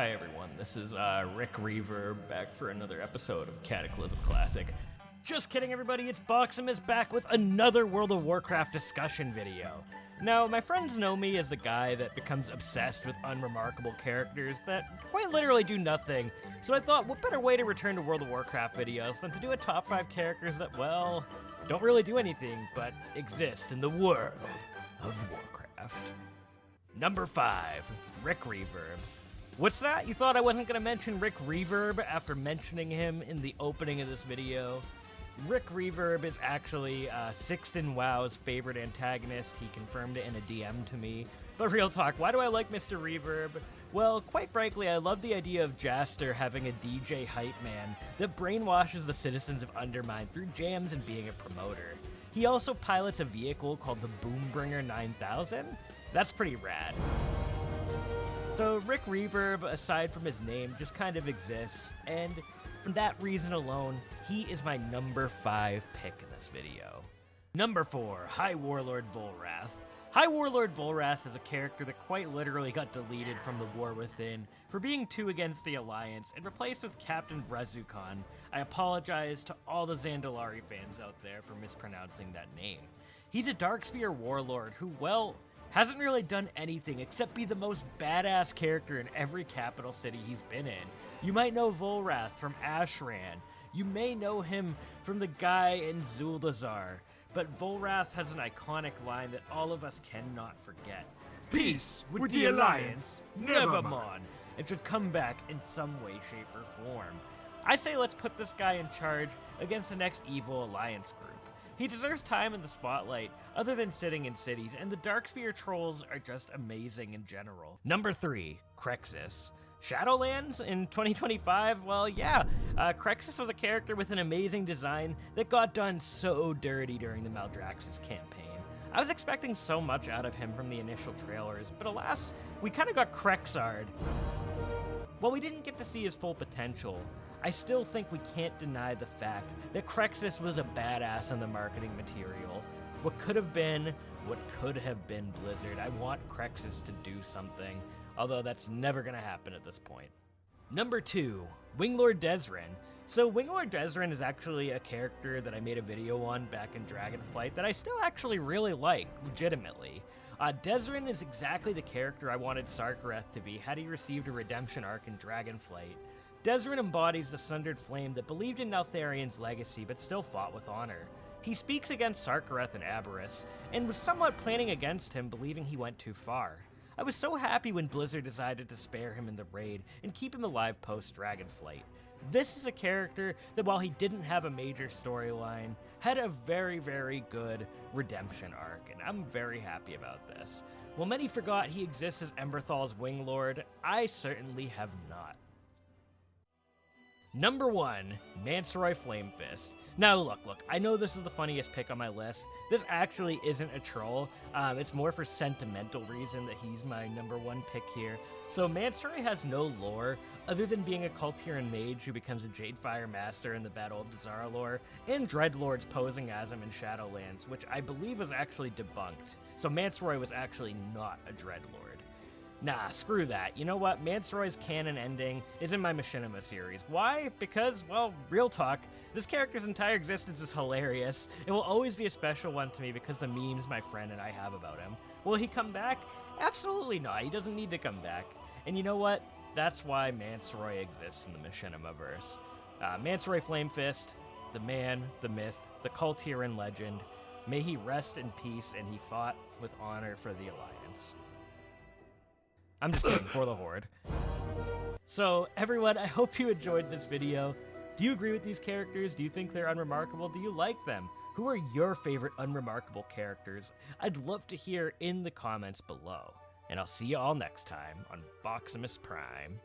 Hi everyone, this is Rick Reverb back for another episode of Cataclysm Classic. Just kidding everybody, it's Boxamus back with another World of Warcraft discussion video. Now, my friends know me as the guy that becomes obsessed with unremarkable characters that quite literally do nothing, so I thought what better way to return to World of Warcraft videos than to do a top 5 characters that, well, don't really do anything but exist in the world of Warcraft. Number 5, Rick Reverb. What's that? You thought I wasn't going to mention Rick Reverb after mentioning him in the opening of this video? Rick Reverb is actually Sixten WoW's favorite antagonist. He confirmed it in a DM to me. But real talk, why do I like Mr. Reverb? Well, quite frankly, I love the idea of Jaster having a DJ hype man that brainwashes the citizens of Undermine through jams and being a promoter. He also pilots a vehicle called the Boombringer 9000. That's pretty rad. So Rick Reverb, aside from his name, just kind of exists, and for that reason alone, he is my number 5 pick in this video. Number 4, High Warlord Volwrath. High Warlord Volwrath is a character that quite literally got deleted from the War Within for being too against the Alliance and replaced with Captain Brazukan. I apologize to all the Zandalari fans out there for mispronouncing that name. He's a Darkspear warlord who, well, hasn't really done anything except be the most badass character in every capital city he's been in. You might know Volwrath from Ashran. You may know him from the guy in Zuldazar. But Volwrath has an iconic line that all of us cannot forget. Peace with the Alliance, never mind. It should come back in some way, shape, or form. I say let's put this guy in charge against the next evil Alliance group. He deserves time in the spotlight, other than sitting in cities, and the Darkspear trolls are just amazing in general. Number 3, Kxus. Shadowlands in 2025? Well, yeah, Kxus was a character with an amazing design that got done so dirty during the Maldraxxus campaign. I was expecting so much out of him from the initial trailers, but alas, we kind of got Krexard. While we didn't get to see his full potential, I still think we can't deny the fact that Kxus was a badass on the marketing material. What could have been Blizzard. I want Kxus to do something, although that's never going to happen at this point. Number 2, Winglord Desiren. So Winglord Desiren is actually a character that I made a video on back in Dragonflight that I still actually really like, legitimately. Desiren is exactly the character I wanted Sarkareth to be had he received a redemption arc in Dragonflight. Desiren embodies the Sundered Flame that believed in Neltharion's legacy but still fought with honor. He speaks against Sarkareth and Aberrus, and was somewhat planning against him, believing he went too far. I was so happy when Blizzard decided to spare him in the raid and keep him alive post-Dragonflight. This is a character that, while he didn't have a major storyline, had a very, very good redemption arc, and I'm very happy about this. While many forgot he exists as Emberthal's Winglord, I certainly have not. Number 1, Mansroy Flamefist. Now look, I know this is the funniest pick on my list. This actually isn't a troll. It's more for sentimental reason that he's my number 1 pick here. So Mansroy has no lore, other than being a Kultiran mage who becomes a Jadefire Master in the Battle of Dazar'alor, and Dreadlords posing as him in Shadowlands, which I believe was actually debunked. So Mansroy was actually not a Dreadlord. Nah, screw that. You know what? Mansroy's canon ending is in my Machinima series. Why? Because, well, real talk, this character's entire existence is hilarious. It will always be a special one to me because the memes my friend and I have about him. Will he come back? Absolutely not. He doesn't need to come back. And you know what? That's why Mansroy exists in the Machinima-verse. Mansroy Flamefist, the man, the myth, the Kultiran legend. May he rest in peace, and he fought with honor for the Alliance. I'm just kidding, for the Horde. So, everyone, I hope you enjoyed this video. Do you agree with these characters? Do you think they're unremarkable? Do you like them? Who are your favorite unremarkable characters? I'd love to hear in the comments below. And I'll see you all next time on Boxamus Prime.